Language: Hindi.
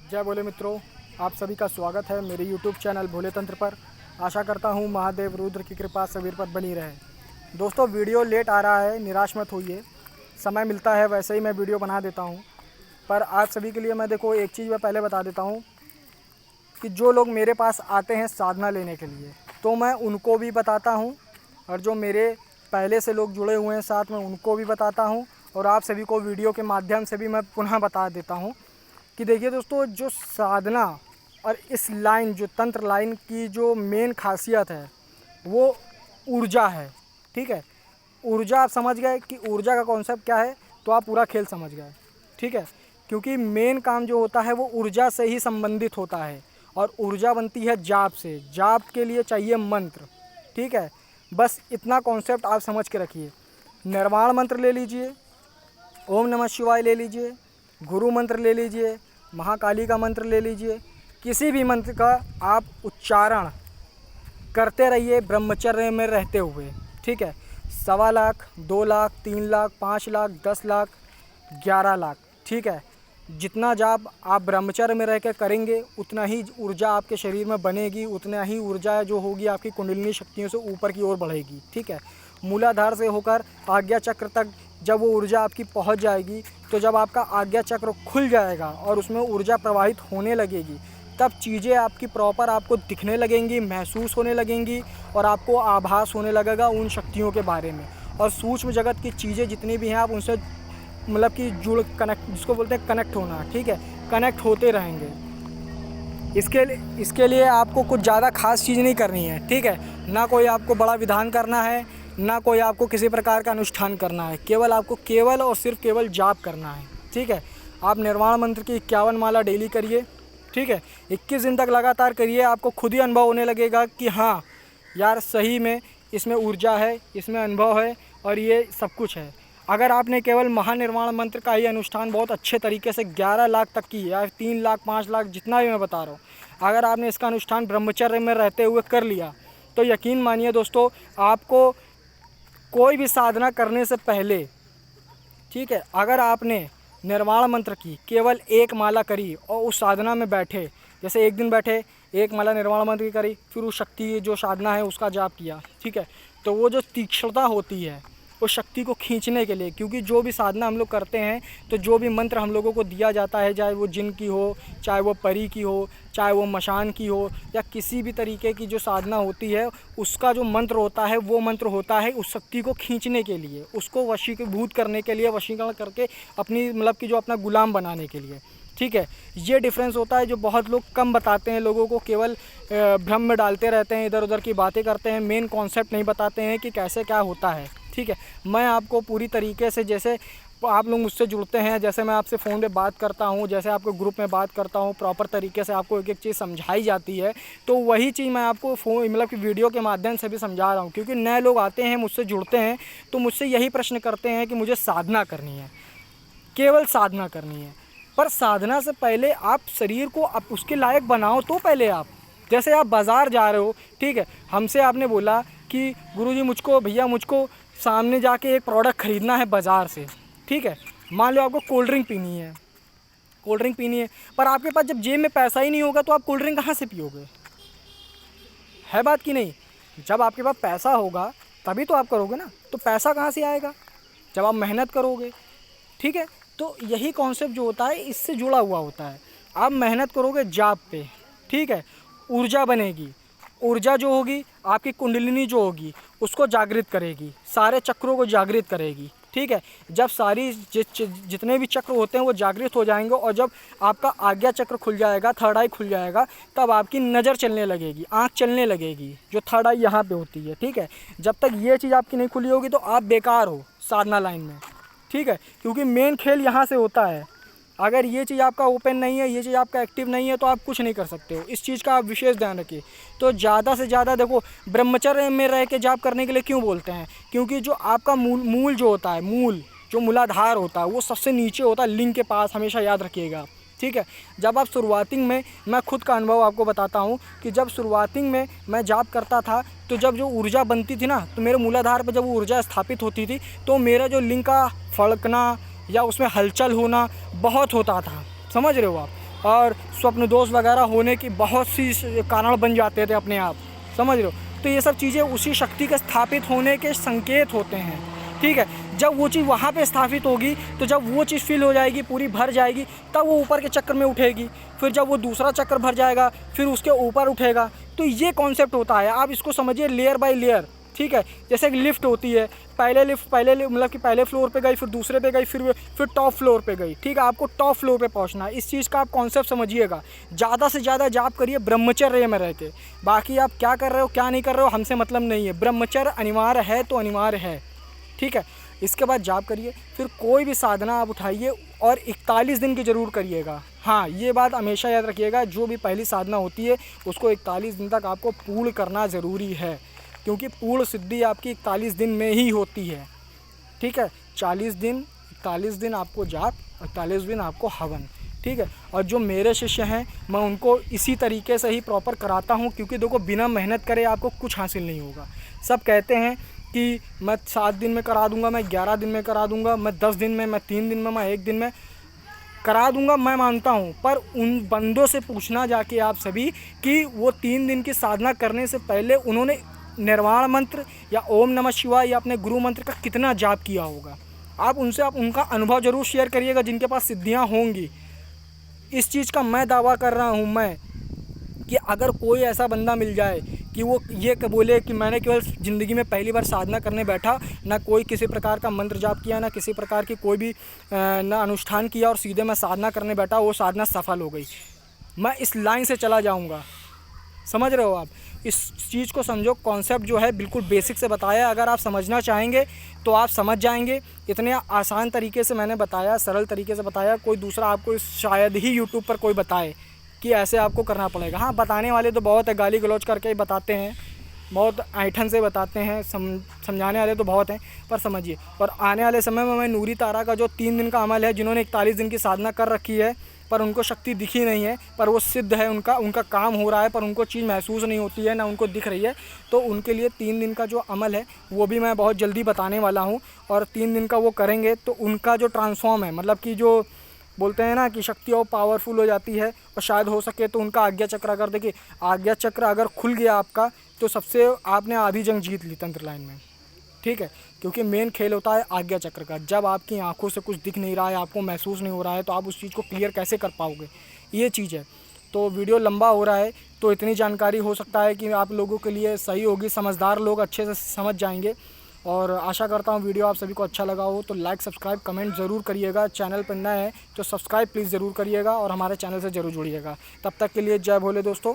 जय बोले मित्रों, आप सभी का स्वागत है मेरे YouTube चैनल भोले तंत्र पर। आशा करता हूँ महादेव रुद्र की कृपा सभी पर बनी रहे। दोस्तों, वीडियो लेट आ रहा है, निराश मत होइए। समय मिलता है वैसे ही मैं वीडियो बना देता हूँ। पर आप सभी के लिए मैं देखो एक चीज़ मैं पहले बता देता हूँ कि जो लोग मेरे पास आते हैं साधना लेने के लिए, तो मैं उनको भी बताता हूँ, और जो मेरे पहले से लोग जुड़े हुए हैं साथ में उनको भी बताता हूँ, और आप सभी को वीडियो के माध्यम से भी मैं पुनः बता देता हूँ कि देखिए दोस्तों, जो साधना और इस लाइन जो तंत्र लाइन की जो मेन खासियत है वो ऊर्जा है। ठीक है, ऊर्जा आप समझ गए कि ऊर्जा का कॉन्सेप्ट क्या है, तो आप पूरा खेल समझ गए। ठीक है, क्योंकि मेन काम जो होता है वो ऊर्जा से ही संबंधित होता है, और ऊर्जा बनती है जाप से। जाप के लिए चाहिए मंत्र। ठीक है, बस इतना कॉन्सेप्ट आप समझ के रखिए। निर्वाण मंत्र ले लीजिए, ओम नमः शिवाय ले लीजिए, गुरु मंत्र ले लीजिए, महाकाली का मंत्र ले लीजिए। किसी भी मंत्र का आप उच्चारण करते रहिए ब्रह्मचर्य में रहते हुए। ठीक है, 1.25 लाख, 2 लाख, 3 लाख, 5 लाख, 10 लाख, 11 लाख। ठीक है, जितना जाप आप ब्रह्मचर्य में रह कर करेंगे उतना ही ऊर्जा आपके शरीर में बनेगी, उतना ही ऊर्जा जो होगी आपकी कुंडलिनी शक्तियों से ऊपर की ओर बढ़ेगी। ठीक है, मूलाधार से होकर आज्ञा चक्र तक जब वो ऊर्जा आपकी पहुंच जाएगी, तो जब आपका आज्ञा चक्र खुल जाएगा और उसमें ऊर्जा प्रवाहित होने लगेगी, तब चीज़ें आपकी प्रॉपर आपको दिखने लगेंगी, महसूस होने लगेंगी, और आपको आभास होने लगेगा उन शक्तियों के बारे में। और सूक्ष्म जगत की चीज़ें जितनी भी हैं आप उनसे मतलब कि कनेक्ट, जिसको बोलते हैं कनेक्ट होना। ठीक है, कनेक्ट होते रहेंगे। इसके लिए आपको कुछ ज़्यादा खास चीज़ नहीं करनी है। ठीक है, ना कोई आपको बड़ा विधान करना है, ना कोई आपको किसी प्रकार का अनुष्ठान करना है। केवल आपको केवल और सिर्फ केवल जाप करना है। ठीक है, आप निर्वाण मंत्र की 51 माला डेली करिए। ठीक है, 21 दिन तक लगातार करिए। आपको खुद ही अनुभव होने लगेगा कि हाँ यार, सही में इसमें ऊर्जा है, इसमें अनुभव है, और ये सब कुछ है। अगर आपने केवल महानिर्वाण मंत्र का ही अनुष्ठान बहुत अच्छे तरीके से 11 लाख तक की, या 3 लाख, 5 लाख, जितना भी मैं बता रहा हूँ, अगर आपने इसका अनुष्ठान ब्रह्मचर्य में रहते हुए कर लिया, तो यकीन मानिए दोस्तों, आपको कोई भी साधना करने से पहले, ठीक है, अगर आपने निर्वाण मंत्र की केवल 1 माला करी और उस साधना में बैठे, जैसे एक दिन बैठे 1 माला निर्वाण मंत्र की करी, फिर उस शक्ति जो साधना है उसका जाप किया, ठीक है, तो वो जो तीक्ष्णता होती है उस शक्ति को खींचने के लिए, क्योंकि जो भी साधना हम लोग करते हैं, तो जो भी मंत्र हम लोगों को दिया जाता है, चाहे वो जिन की हो, चाहे वो परी की हो, चाहे वो मशान की हो, या किसी भी तरीके की जो साधना होती है, उसका जो मंत्र होता है वो मंत्र होता है उस शक्ति को खींचने के लिए, उसको वशीभूत करने के लिए, वशीकरण करके अपनी मतलब कि जो अपना गुलाम बनाने के लिए। ठीक है, ये डिफरेंस होता है जो बहुत लोग कम बताते हैं, लोगों को केवल भ्रम में डालते रहते हैं, इधर उधर की बातें करते हैं, मेन कॉन्सेप्ट नहीं बताते हैं कि कैसे क्या होता है। ठीक है, मैं आपको पूरी तरीके से, जैसे आप लोग मुझसे जुड़ते हैं, जैसे मैं आपसे फ़ोन पे बात करता हूँ, जैसे आपको ग्रुप में बात करता हूँ, प्रॉपर तरीके से आपको एक एक चीज़ समझाई जाती है, तो वही चीज़ मैं आपको फ़ोन मतलब कि वीडियो के माध्यम से भी समझा रहा हूँ। क्योंकि नए लोग आते हैं, मुझसे जुड़ते हैं, तो मुझसे यही प्रश्न करते हैं कि मुझे साधना करनी है, केवल साधना करनी है। पर साधना से पहले आप शरीर को आप उसके लायक बनाओ, तो पहले आप, जैसे आप बाज़ार जा रहे हो, ठीक है, हमसे आपने बोला कि गुरुजी मुझको, भैया मुझको सामने जाके एक प्रोडक्ट ख़रीदना है बाज़ार से। ठीक है, मान लो आपको कोल्ड ड्रिंक पीनी है, कोल्ड ड्रिंक पीनी है, पर आपके पास जब जेब में पैसा ही नहीं होगा तो आप कोल्ड ड्रिंक कहाँ से पियोगे? है बात कि नहीं? जब आपके पास पैसा होगा तभी तो आप करोगे ना। तो पैसा कहाँ से आएगा? जब आप मेहनत करोगे। ठीक है, तो यही कॉन्सेप्ट जो होता है इससे जुड़ा हुआ होता है। आप मेहनत करोगे जाप पे, ठीक है, ऊर्जा बनेगी। ऊर्जा जो होगी आपकी कुंडलिनी जो होगी उसको जागृत करेगी, सारे चक्रों को जागृत करेगी। ठीक है, जब सारी जितने भी चक्र होते हैं वो जागृत हो जाएंगे, और जब आपका आज्ञा चक्र खुल जाएगा, थर्ड आई खुल जाएगा, तब आपकी नज़र चलने लगेगी, आँख चलने लगेगी, जो थर्ड आई यहाँ पे होती है। ठीक है, जब तक ये चीज़ आपकी नहीं खुली होगी तो आप बेकार हो साधना लाइन में। ठीक है, क्योंकि मेन खेल यहाँ से होता है। अगर ये चीज़ आपका ओपन नहीं है, ये चीज़ आपका एक्टिव नहीं है, तो आप कुछ नहीं कर सकते हो। इस चीज़ का आप विशेष ध्यान रखिए। तो ज़्यादा से ज़्यादा देखो, ब्रह्मचर्य में रह के जाप करने के लिए क्यों बोलते हैं? क्योंकि जो आपका मूल जो होता है, मूल जो मूलाधार होता है वो सबसे नीचे होता है, लिंग के पास, हमेशा याद रखिएगा। ठीक है, जब आप शुरुआती में, मैं खुद का अनुभव आपको बताता हूँ कि जब शुरुआती में मैं जाप करता था, तो जब जो ऊर्जा बनती थी ना, तो मेरे मूलाधार पर जब ऊर्जा स्थापित होती थी, तो मेरा जो लिंग का फड़कना या उसमें हलचल होना बहुत होता था। समझ रहे हो आप? और स्वप्न दोष वगैरह होने की बहुत सी कारण बन जाते थे अपने आप, समझ रहे हो। तो ये सब चीज़ें उसी शक्ति के स्थापित होने के संकेत होते हैं, ठीक है। जब वो चीज़ वहाँ पे स्थापित होगी तो जब वो चीज़ फिल हो जाएगी, पूरी भर जाएगी, तब वो ऊपर के चक्र में उठेगी। फिर जब वो दूसरा चक्र भर जाएगा फिर उसके ऊपर उठेगा। तो ये कॉन्सेप्ट होता है, आप इसको समझिए लेयर बाय लेयर, ठीक है। जैसे एक लिफ्ट होती है, पहले मतलब कि पहले फ्लोर पे गई, फिर दूसरे पे गई, फिर टॉप फ्लोर पे गई, ठीक है। आपको टॉप फ्लोर पे पहुंचना है, इस चीज़ का आप कॉन्सेप्ट समझिएगा। ज़्यादा से ज़्यादा जाप करिए ब्रह्मचर्य में रह के। बाकी आप क्या कर रहे हो क्या नहीं कर रहे हो हमसे मतलब नहीं है, ब्रह्मचर्य अनिवार्य है तो अनिवार्य है, ठीक है। इसके बाद जाप करिए, फिर कोई भी साधना आप उठाइए और 41 दिन की ज़रूर करिएगा। हाँ, ये बात हमेशा याद रखिएगा, जो भी पहली साधना होती है उसको 41 दिन तक आपको पूर्ण करना ज़रूरी है, क्योंकि पूर्ण सिद्धि आपकी 41 दिन में ही होती है, ठीक है। 40 दिन 41 दिन आपको जाप, 41 दिन आपको हवन, ठीक है। और जो मेरे शिष्य हैं मैं उनको इसी तरीके से ही प्रॉपर कराता हूँ, क्योंकि देखो बिना मेहनत करे आपको कुछ हासिल नहीं होगा। सब कहते हैं कि मैं 7 दिन में करा दूंगा, मैं 11 दिन में करा दूंगा, मैं 10 दिन में, मैं 3 दिन में, मैं 1 दिन में करा दूंगा, मैं मानता हूं। पर उन बंदों से पूछना जाके आप सभी कि वो 3 दिन की साधना करने से पहले उन्होंने निर्वाण मंत्र या ओम नमः शिवाय या अपने गुरु मंत्र का कितना जाप किया होगा। आप उनसे उनका अनुभव ज़रूर शेयर करिएगा, जिनके पास सिद्धियां होंगी। इस चीज़ का मैं दावा कर रहा हूं मैं कि अगर कोई ऐसा बंदा मिल जाए कि वो ये बोले कि मैंने केवल ज़िंदगी में पहली बार साधना करने बैठा, ना कोई किसी प्रकार का मंत्र जाप किया, ना किसी प्रकार की कोई भी ना अनुष्ठान किया, और सीधे मैं साधना करने बैठा, वो साधना सफल हो गई, मैं इस लाइन से चला जाऊंगा। समझ रहे हो आप? इस चीज़ को समझो, कॉन्सेप्ट जो है बिल्कुल बेसिक से बताया, अगर आप समझना चाहेंगे तो आप समझ जाएंगे। इतने आसान तरीके से मैंने बताया, सरल तरीके से बताया, कोई दूसरा आपको शायद ही यूट्यूब पर कोई बताए कि ऐसे आपको करना पड़ेगा। हाँ, बताने वाले तो बहुत है, गाली गलौज करके ही बताते हैं, बहुत ऐंठन से बताते हैं, समझाने वाले तो बहुत हैं, पर समझिए। और आने वाले समय में मैं नूरी तारा का जो 3 दिन का अमल है, जिन्होंने 41 दिन की साधना कर रखी है पर उनको शक्ति दिखी नहीं है, पर वो सिद्ध है, उनका काम हो रहा है, पर उनको चीज़ महसूस नहीं होती है, ना उनको दिख रही है, तो उनके लिए 3 दिन का जो अमल है वो भी मैं बहुत जल्दी बताने वाला हूँ। और 3 दिन का वो करेंगे तो उनका जो ट्रांसफॉर्म है, मतलब कि जो बोलते हैं ना कि शक्ति और पावरफुल हो जाती है, और शायद हो सके तो उनका आज्ञा चक्र, अगर देखिए आज्ञा चक्र अगर खुल गया आपका, तो सबसे आपने आधी जंग जीत ली तंत्र लाइन में, ठीक है। क्योंकि मेन खेल होता है आज्ञा चक्र का। जब आपकी आंखों से कुछ दिख नहीं रहा है, आपको महसूस नहीं हो रहा है, तो आप उस चीज़ को क्लियर कैसे कर पाओगे, ये चीज़ है। तो वीडियो लंबा हो रहा है, तो इतनी जानकारी हो सकता है कि आप लोगों के लिए सही होगी, समझदार लोग अच्छे से समझ जाएंगे। और आशा करता हूँ वीडियो आप सभी को अच्छा लगा हो, तो लाइक सब्सक्राइब कमेंट ज़रूर करिएगा। चैनल पर नए हैं तो सब्सक्राइब प्लीज़ ज़रूर करिएगा और हमारे चैनल से ज़रूर जुड़िएगा। तब तक के लिए जय भोले दोस्तों।